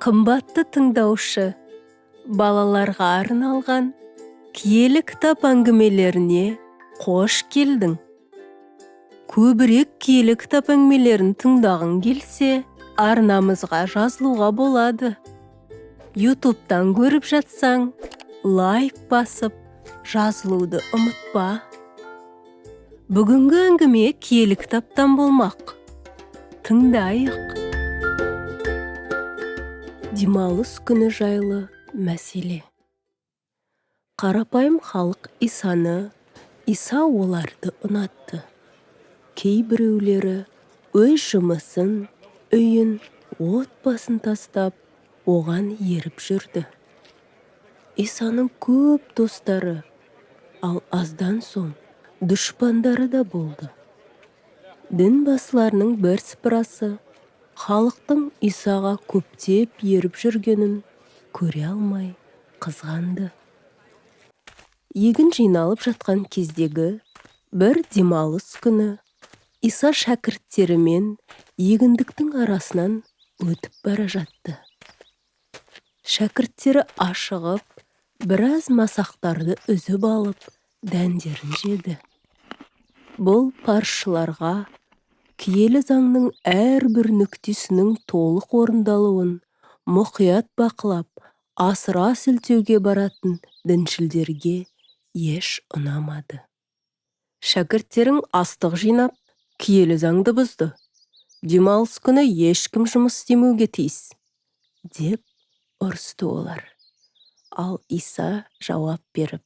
Қымбатты тыңдаушы, балаларға арналған киелі кітап әңгімелеріне қош келдің. Көбірек киелі кітап әңгімелерін тыңдағың келсе, арнамызға жазылуға болады. YouTube'дан көріп жатсаң, лайк басып, жазылуды ұмытпа. Бүгінгі әңгіме киелі кітаптан болмақ. Тыңдайық. Демалыс күні жайлы мәселе. Қарапайым халық Иса оларды ұнатты. Кейбіреулері өз жұмысын, үйін, отбасын тастап, оған еріп жүрді. Исаның көп достары, ал аздан соң дұшпандары да болды. Дін басыларының бірсыпырасы халықтың Исаға көптеп еріп жүргенін көре алмай қызғанды. Егін жиналып жатқан кездегі бір демалыс күні Иса шәкірттерімен егіндіктің арасынан өтіп бара жатты. Шәкірттері ашығып, біраз масақтарды үзіп алып, дәндерін жеді. Бұл парызшыларға киелі заңның әрбір нүктесінің толық орындалуын мұқият бақылап, асыра сілтеуге баратын діншілдерге еш ұнамады. Шәкірттерің астық жинап, киелі заңды бұзды. Демалыс күні ешкім жұмыс істемеуге тиіс, деп ұрысты олар. Ал Иса жауап беріп,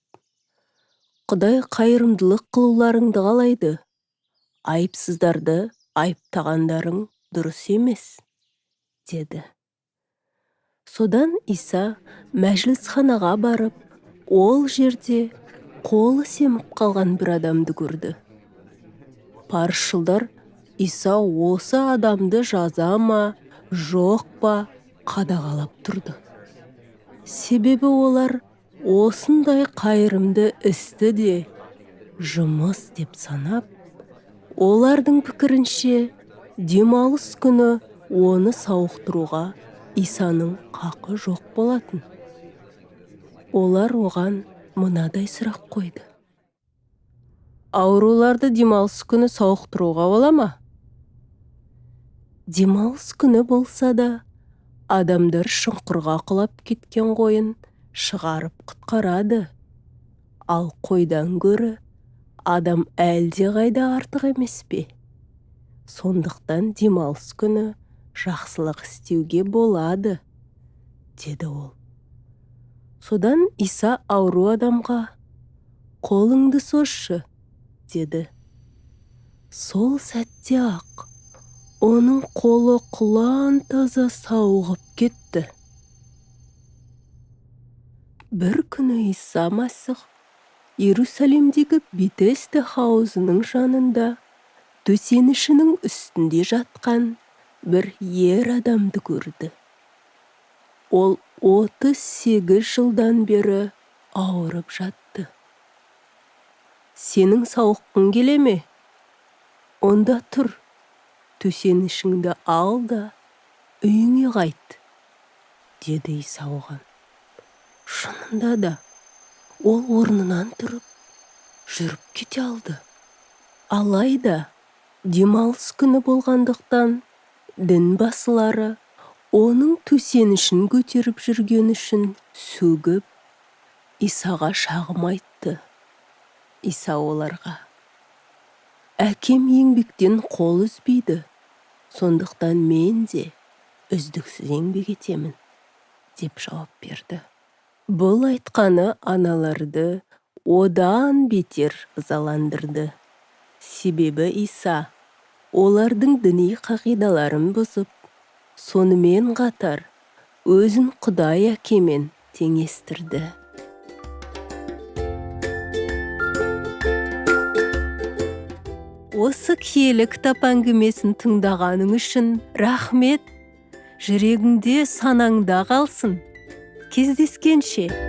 Құдай қайырымдылық қылуларыңды қалайды. Айыпсыздарды айыптағандарың дұрыс емес, деді. Содан Иса мәжілісханаға барып, ол жерде қолы семіп қалған бір адамды көрді. Парызшылдар Иса осы адамды жаза ма, жоқ па қадағалап тұрды. Себебі олар осындай қайырымды істі де жұмыс деп санап, олардың пікірінше демалыс күні оны сауықтыруға Исаның қақы жоқ болатын. Олар оған мынадай сұрақ қойды. Ауруларды демалыс күні сауықтыруға бола ма? Демалыс күні болса да, адамдар шұңқырға құлап кеткен қойын шығарып құтқарады. Ал қойдан гөрі адам әлде қайда артық емес пе? Сондықтан демалыс күні жақсылық істеуге болады, деді ол. Содан Иса ауру адамға, қолыңды созшы, деді. Сол сәтте ақ оның қолы құлан таза сауығып кетті. Бір күні Иса Масих Иерусалимдегі Бетесда хаузының жанында төсенішінің үстінде жатқан бір ер адамды көрді. Ол 38 жылдан бері ауырып жатты. Сенің сауыққың келе ме? Онда тұр, төсенішіңді ал да, үйіңе қайт, деді Иса оған. Шынында да, ол орнынан тұрып, жүріп кете алды. Алайда, демалыс күні болғандықтан, дін басылары оның төсенішін көтеріп жүрген үшін сөгіп, Исаға шағым айтты. Иса оларға, әкем еңбектен қол үзбейді, сондықтан мен де үздіксіз еңбек етемін, деп жауап берді. Бұл айтқаны аналарды одан бетер ызаландырды. Себебі Иса олардың діни қағидаларын бұзып, сонымен қатар өзін Құдай әкемен теңестірді. Осы киелі кітап әңгімесін тыңдағаның үшін рахмет. Жүрегіңде, санаңда қалсын. Кездескенше.